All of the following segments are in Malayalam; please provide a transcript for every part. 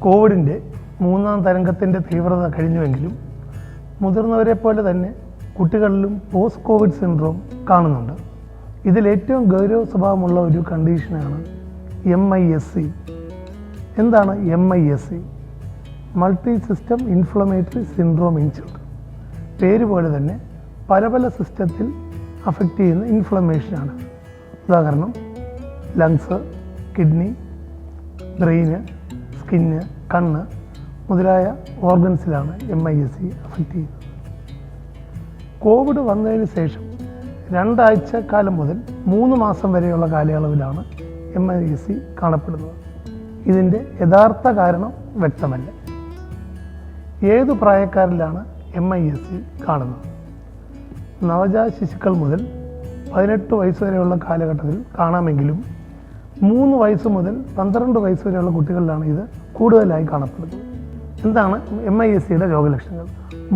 കോവിഡിൻ്റെ മൂന്നാം തരംഗത്തിൻ്റെ തീവ്രത കഴിഞ്ഞുവെങ്കിലും മുതിർന്നവരെ പോലെ തന്നെ കുട്ടികളിലും പോസ്റ്റ് കോവിഡ് സിൻഡ്രോം കാണുന്നുണ്ട്. ഇതിലേറ്റവും ഗൗരവ സ്വഭാവമുള്ള ഒരു കണ്ടീഷനാണ് MIS-C. എന്താണ് MIS-C? Multi system inflammatory syndrome in children. പേര് പോലെ തന്നെ പല പല സിസ്റ്റത്തിൽ അഫക്റ്റ് ചെയ്യുന്ന ഇൻഫ്ലമേഷനാണ്. ഉദാഹരണം ലങ്സ്, കിഡ്നി, ബ്രെയിന്, സ്കിന്ന്, കണ്ണ് മുതലായ ഓർഗൻസിലാണ് MIS-C അഫക്റ്റ് ചെയ്യുന്നത്. കോവിഡ് വന്നതിന് ശേഷം 2 ആഴ്ച കാലം മുതൽ 3 മാസം വരെയുള്ള കാലയളവിലാണ് MIS-C കാണപ്പെടുന്നത്. ഇതിൻ്റെ യഥാർത്ഥ കാരണം വ്യക്തമല്ല. ഏതു പ്രായക്കാരിലാണ് MIS-C കാണുന്നത്? നവജാത ശിശുക്കൾ മുതൽ 18 വയസ്സ് വരെയുള്ള കാലഘട്ടത്തിൽ കാണാമെങ്കിലും 3 വയസ്സ് മുതൽ 12 വയസ്സ് വരെയുള്ള കുട്ടികളിലാണ് ഇത് കൂടുതലായി കാണപ്പെടുന്നത്. എന്താണ് MIS-Cയുടെ രോഗലക്ഷണങ്ങൾ?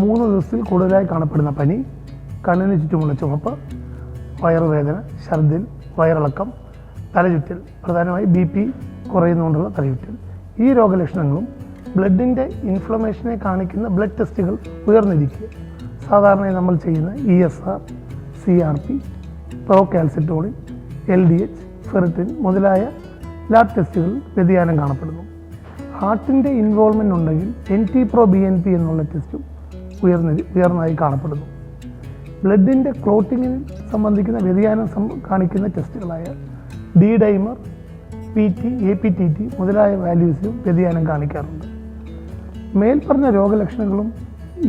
3 ദിവസത്തിൽ കൂടുതലായി കാണപ്പെടുന്ന പനി, കണ്ണിന് ചുറ്റുമുള്ള ചുവപ്പ്, വയറുവേദന, ഛർദിൽ, വയറിളക്കം, തലചുറ്റൽ, പ്രധാനമായി BP കുറയുന്നതുകൊണ്ടുള്ള തലചുറ്റൽ. ഈ രോഗലക്ഷണങ്ങളും ബ്ലഡിൻ്റെ ഇൻഫ്ലമേഷനെ കാണിക്കുന്ന ബ്ലഡ് ടെസ്റ്റുകൾ ഉയർന്നിരിക്കുക. സാധാരണയായി നമ്മൾ ചെയ്യുന്ന ESR, CRP, പ്രോകാൽസിറ്റോണിൻ, LDH, ഫെറിറ്റിൻ മുതലായ ലാബ് ടെസ്റ്റുകളിൽ വ്യതിയാനം കാണപ്പെടുന്നു. ഹാർട്ടിൻ്റെ ഇൻവോൾവ്മെൻ്റ് ഉണ്ടെങ്കിൽ NT-proBNP എന്നുള്ള ടെസ്റ്റും ഉയർന്നതായി കാണപ്പെടുന്നു. ബ്ലഡിൻ്റെ ക്ലോട്ടിങ്ങിന് സംബന്ധിക്കുന്ന വ്യതിയാനം കാണിക്കുന്ന ടെസ്റ്റുകളായ D-ഡൈമർ, PT, APTT മുതലായ വാല്യൂസിലും വ്യതിയാനം കാണിക്കാറുണ്ട്. മേൽപ്പറഞ്ഞ രോഗലക്ഷണങ്ങളും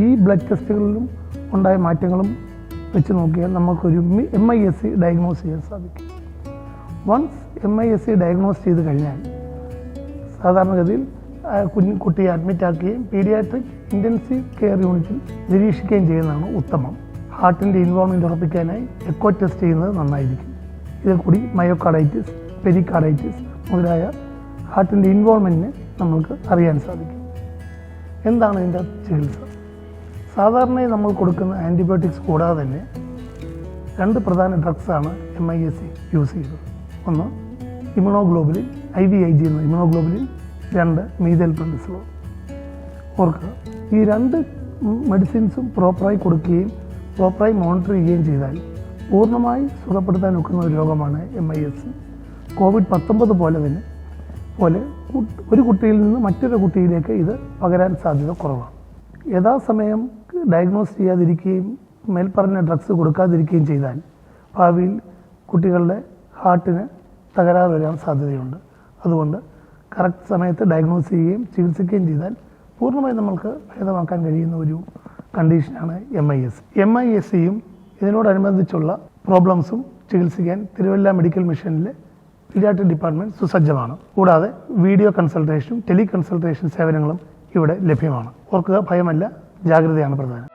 ഈ ബ്ലഡ് ടെസ്റ്റുകളിലും ഉണ്ടായ മാറ്റങ്ങളും വെച്ച് നോക്കിയാൽ നമുക്കൊരു MIS-C ഡയഗ്നോസ് ചെയ്യാൻ സാധിക്കും. വൺസ് MIS-C ഡയഗ്നോസ് ചെയ്ത് കഴിഞ്ഞാൽ സാധാരണഗതിയിൽ കുട്ടിയെ അഡ്മിറ്റാക്കുകയും പീഡിയാട്രിക് ഇൻറ്റൻസീവ് കെയർ യൂണിറ്റിൽ നിരീക്ഷിക്കുകയും ചെയ്യുന്നതാണ് ഉത്തമം. ഹാർട്ടിൻ്റെ ഇൻവോൾവ്മെൻറ്റ് ഉറപ്പിക്കാനായി എക്കോ ടെസ്റ്റ് ചെയ്യുന്നത് നന്നായിരിക്കും. ഇതിൽ കൂടി മയോകാർഡൈറ്റിസ്, പെരികാർഡൈറ്റിസ് മുതലായ ഹാർട്ടിൻ്റെ ഇൻവോൾവ്മെൻറ്റിനെ നമ്മൾക്ക് അറിയാൻ സാധിക്കും. എന്താണ് ഇതിൻ്റെ ചികിത്സ? സാധാരണയായി നമ്മൾ കൊടുക്കുന്ന ആൻറ്റിബയോട്ടിക്സ് കൂടാതെ തന്നെ 2 പ്രധാന ഡ്രഗ്സാണ് MIS-C യൂസ് ചെയ്യുന്നത്. ഒന്ന് ഇമ്യൂണോഗ്ലോബുലിൻ, IVIG എന്ന ഇമ്യൂണോഗ്ലോബുലിൻ, 2 മീഥൈൽപ്രെഡ്നിസോലോൺ. ഓർക്കുക, ഈ 2 മെഡിസിൻസും പ്രോപ്പറായി കൊടുക്കുകയും പ്രോപ്പറായി മോണിറ്റർ ചെയ്യുകയും ചെയ്താൽ പൂർണ്ണമായി സുഖപ്പെടുത്താൻ ഒക്കുന്ന ഒരു രോഗമാണ് MIS-C. COVID-19 പോലെ ഒരു കുട്ടിയിൽ നിന്ന് മറ്റൊരു കുട്ടിയിലേക്ക് ഇത് പകരാൻ സാധ്യത കുറവാണ്. യഥാസമയം ഡയഗ്നോസ് ചെയ്യാതിരിക്കുകയും മേൽപ്പറഞ്ഞ ഡ്രഗ്സ് കൊടുക്കാതിരിക്കുകയും ചെയ്താൽ ഭാവിയിൽ കുട്ടികളുടെ ഹാർട്ടിന് തകരാറ് വരാൻ സാധ്യതയുണ്ട്. അതുകൊണ്ട് കറക്റ്റ് സമയത്ത് ഡയഗ്നോസ് ചെയ്യുകയും ചികിത്സിക്കുകയും ചെയ്താൽ പൂർണ്ണമായി നമ്മൾക്ക് ഭേദമാക്കാൻ കഴിയുന്ന ഒരു കണ്ടീഷനാണ് MIS-C. MIS-Cയും ഇതിനോടനുബന്ധിച്ചുള്ള പ്രോബ്ലംസും ചികിത്സിക്കാൻ തിരുവല്ല മെഡിക്കൽ മിഷനിലെ പീഡിയാട്രിക് ഡിപ്പാർട്ട്മെൻറ്റ് സുസജ്ജമാണ്. കൂടാതെ വീഡിയോ കൺസൾട്ടേഷനും ടെലി കൺസൾട്ടേഷൻ സേവനങ്ങളും ഇവിടെ ലഭ്യമാണ്. ഓർക്കുക, ഭയമല്ല, ജാഗ്രതയാണ് പ്രധാനം.